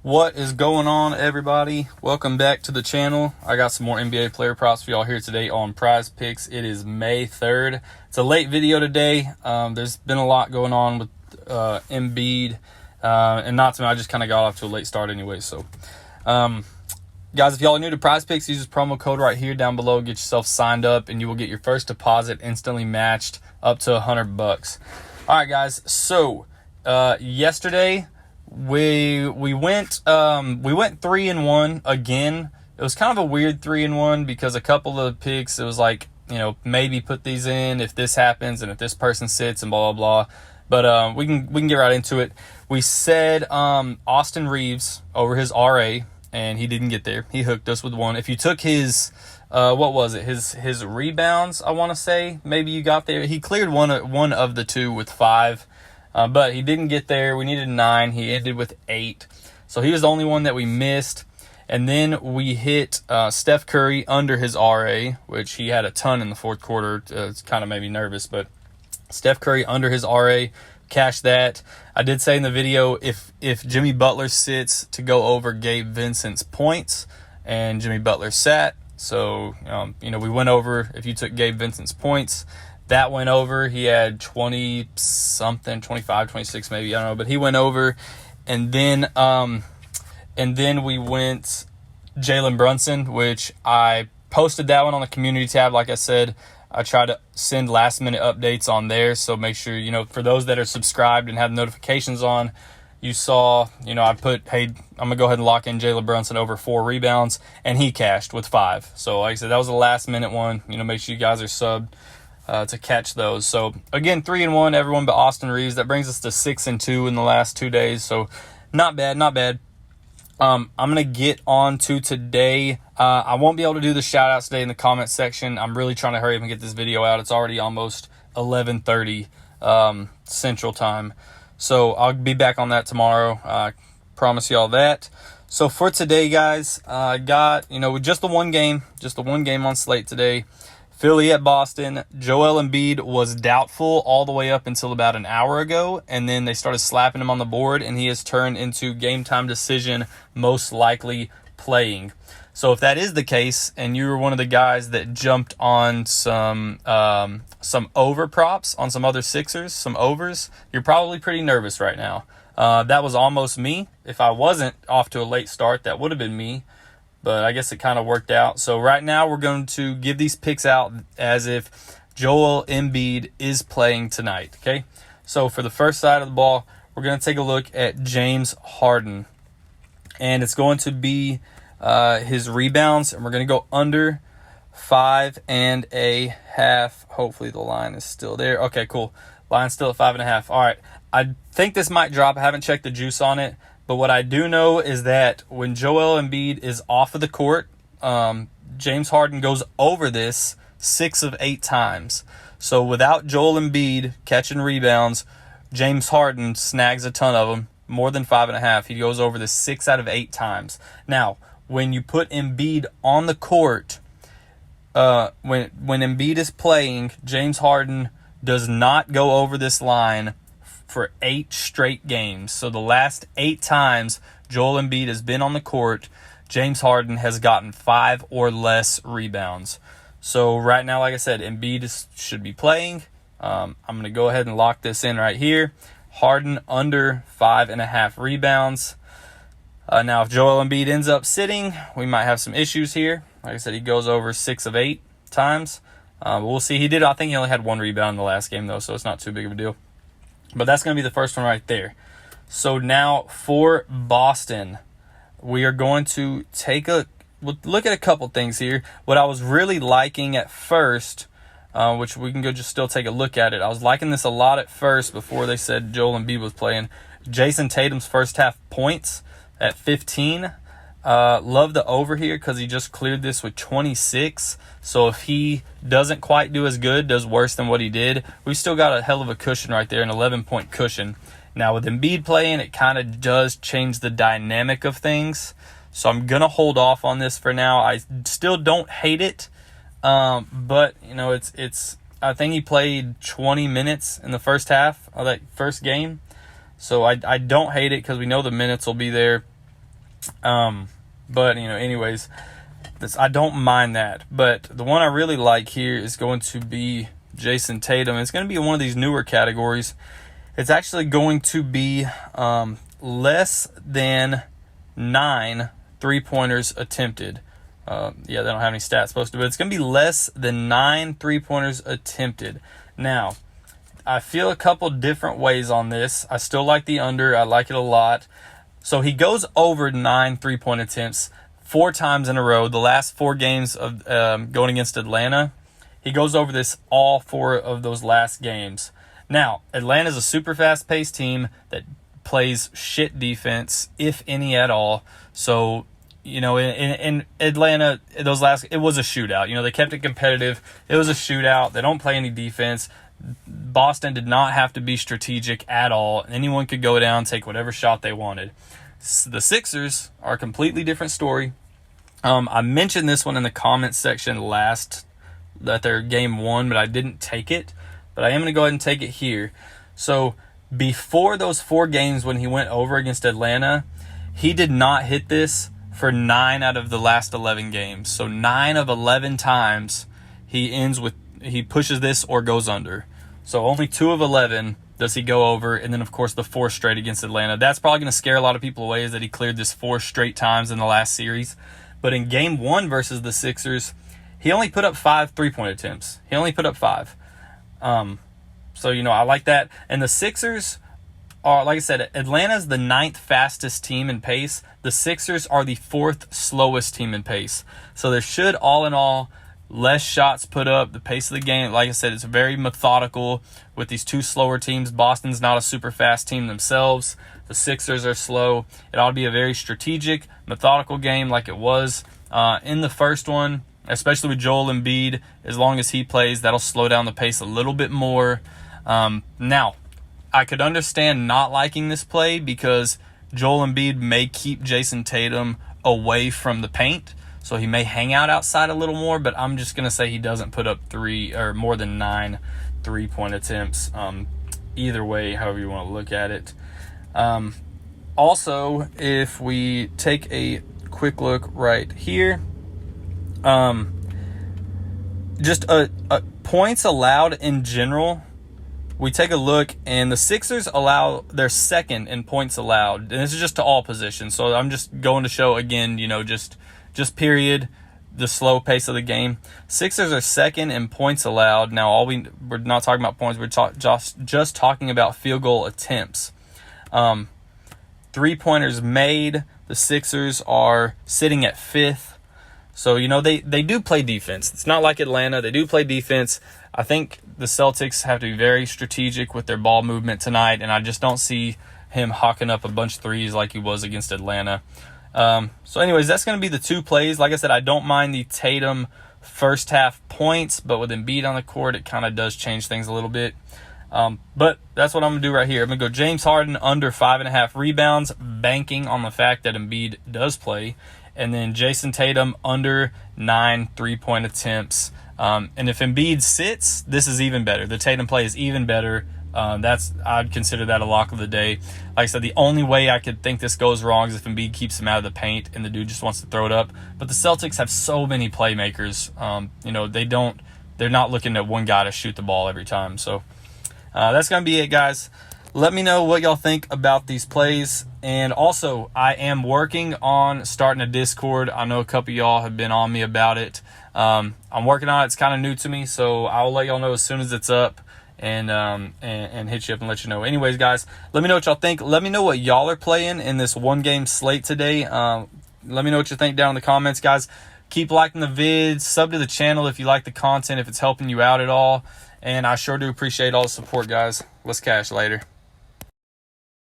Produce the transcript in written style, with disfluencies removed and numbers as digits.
What is going on, everybody? Welcome back to the channel. I got some more NBA player props for y'all here today on PrizePicks. It is May 3rd. It's a late video today. There's been a lot going on with Embiid, and not to me, I just kind of got off to a late start anyway. So, guys, if y'all are new to PrizePicks, use this promo code right here down below. Get yourself signed up, and you will get your first deposit instantly matched up to $100. All right, guys. So, yesterday we went 3-1 again. It was kind of a weird 3-1 because a couple of the picks, it was like, you know, maybe put these in if this happens and if this person sits and blah blah blah. But we can get right into it. We said Austin Reeves over his RA, and he didn't get there. He hooked us with one. If you took his what was it? His rebounds, I want to say, maybe you got there. He cleared one of the two with 5. But he didn't get there. We needed 9. He ended with 8. So he was the only one that we missed. And then we hit Steph Curry under his RA, which he had a ton in the fourth quarter. It's kind of made me nervous. But Steph Curry under his RA, cashed that. I did say in the video, if Jimmy Butler sits, to go over Gabe Vincent's points. And Jimmy Butler sat. So, we went over if you took Gabe Vincent's points. That went over. He had 20-something, 25, 26 maybe, I don't know, but he went over. And then we went Jalen Brunson, which I posted that one on the community tab. Like I said, I try to send last-minute updates on there, so make sure, for those that are subscribed and have notifications on, you saw, I put, hey, I'm going to go ahead and lock in Jalen Brunson over 4 rebounds, and he cashed with 5. So, like I said, that was a last-minute one. Make sure you guys are subbed to catch those. So again, 3-1, everyone but Austin Reeves. That brings us to 6-2 in the last 2 days. So not bad. I'm gonna get on to today. I won't be able to do the shout outs today in the comment section. I'm really trying to hurry up and get this video out. It's already almost 11:30 Central Time. So I'll be back on that tomorrow. I promise y'all that. So for today, guys, I got, just the one game on slate today. Philly at Boston. Joel Embiid was doubtful all the way up until about an hour ago, and then they started slapping him on the board, and he has turned into game time decision, most likely playing. So if that is the case, and you were one of the guys that jumped on some over props on some other Sixers, some overs, you're probably pretty nervous right now. That was almost me. If I wasn't off to a late start, that would have been me. But I guess it kind of worked out. So right now we're going to give these picks out as if Joel Embiid is playing tonight, okay? So for the first side of the ball, we're going to take a look at James Harden. And it's going to be his rebounds. And we're going to go under 5.5. Hopefully the line is still there. Okay, cool. Line's still at 5.5. All right. I think this might drop. I haven't checked the juice on it. But what I do know is that when Joel Embiid is off of the court, James Harden goes over this 6 of 8 times. So without Joel Embiid catching rebounds, James Harden snags a ton of them, more than 5.5. He goes over this 6 out of 8 times. Now, when you put Embiid on the court, when Embiid is playing, James Harden does not go over this line for 8 straight games. So the last 8 times Joel Embiid has been on the court, James Harden has gotten 5 or less rebounds. So right now, like I said, Embiid should be playing. I'm going to go ahead and lock this in right here. Harden under 5.5 rebounds. Now, if Joel Embiid ends up sitting, we might have some issues here. Like I said, he goes over 6 of 8 times. We'll see. I think he only had 1 rebound in the last game, though, so it's not too big of a deal. But that's going to be the first one right there. So now for Boston, we are going to look at a couple things here. What I was really liking at first, which we can go just still take a look at it. I was liking this a lot at first before they said Joel Embiid was playing. Jason Tatum's first half points at 15. Love the over here because he just cleared this with 26. So if he doesn't quite do as good, does worse than what he did, we still got a hell of a cushion right there, an 11-point cushion. Now with Embiid playing, it kind of does change the dynamic of things. So I'm going to hold off on this for now. I still don't hate it. But, it's I think he played 20 minutes in the first half of that first game. So I don't hate it because we know the minutes will be there. But, anyways, I don't mind that. But the one I really like here is going to be Jason Tatum. It's going to be one of these newer categories. It's actually going to be less than 9 3-pointers attempted. They don't have any stats posted, but it's going to be less than 9 3-pointers attempted. Now, I feel a couple different ways on this. I still like the under. I like it a lot. So he goes over 9 3-point attempts 4 times in a row. The last 4 games of going against Atlanta, he goes over this all 4 of those last games. Now, Atlanta's a super fast-paced team that plays shit defense, if any at all. So, in Atlanta, it was a shootout. They kept it competitive. It was a shootout. They don't play any defense. Boston did not have to be strategic at all. Anyone could go down, take whatever shot they wanted. The Sixers are a completely different story. I mentioned this one in the comments section that they're game 1, but I didn't take it. But I am going to go ahead and take it here. So before those 4 games when he went over against Atlanta, he did not hit this for 9 out of the last 11 games. So 9 of 11 times he pushes this or goes under. So only 2 of 11 does he go over, and then, of course, the 4 straight against Atlanta. That's probably going to scare a lot of people away, is that he cleared this 4 straight times in the last series. But in Game 1 versus the Sixers, he only put up 5 3-point attempts. He only put up 5. So, I like that. And the Sixers are, like I said, Atlanta's the 9th fastest team in pace. The Sixers are the 4th slowest team in pace. So there should, all in all, less shots put up. The pace of the game, like I said, it's very methodical with these 2 slower teams. Boston's not a super fast team themselves. The Sixers are slow. It ought to be a very strategic, methodical game like it was in the first one, especially with Joel Embiid. As long as he plays, that'll slow down the pace a little bit more. Now, I could understand not liking this play because Joel Embiid may keep Jason Tatum away from the paint. So he may hang out outside a little more, but I'm just going to say he doesn't put up 3 or more than 9 3-point attempts. Either way, however you want to look at it. Also, if we take a quick look right here, just points allowed in general, we take a look, and the Sixers they're second in points allowed. And this is just to all positions. So I'm just going to show again, just period, the slow pace of the game. Sixers are second in points allowed. Now, we're not talking about points. We're just talking about field goal attempts. 3-pointers made, the Sixers are sitting at 5th. So, they do play defense. It's not like Atlanta. They do play defense. I think the Celtics have to be very strategic with their ball movement tonight, and I just don't see him hawking up a bunch of threes like he was against Atlanta. So anyways, that's going to be the 2 plays. Like I said, I don't mind the Tatum first half points, but with Embiid on the court, it kind of does change things a little bit. But that's what I'm going to do right here. I'm going to go James Harden under 5.5 rebounds, banking on the fact that Embiid does play. And then Jason Tatum under 9 3-point attempts. And if Embiid sits, this is even better. The Tatum play is even better. I'd consider that a lock of the day. Like I said, the only way I could think this goes wrong is if Embiid keeps him out of the paint and the dude just wants to throw it up. But the Celtics have so many playmakers. They're not looking at one guy to shoot the ball every time. So that's going to be it, guys. Let me know what y'all think about these plays. And also, I am working on starting a Discord. I know a couple of y'all have been on me about it. I'm working on it. It's kind of new to me, so I'll let y'all know as soon as it's up and hit you up and let you know. Anyways, guys, let me know what y'all think. Let me know what y'all are playing in this 1-game slate today. Let me know what you think down in the comments, guys. Keep liking the vids. Sub to the channel if you like the content, if it's helping you out at all. And I sure do appreciate all the support, guys. Let's cash later.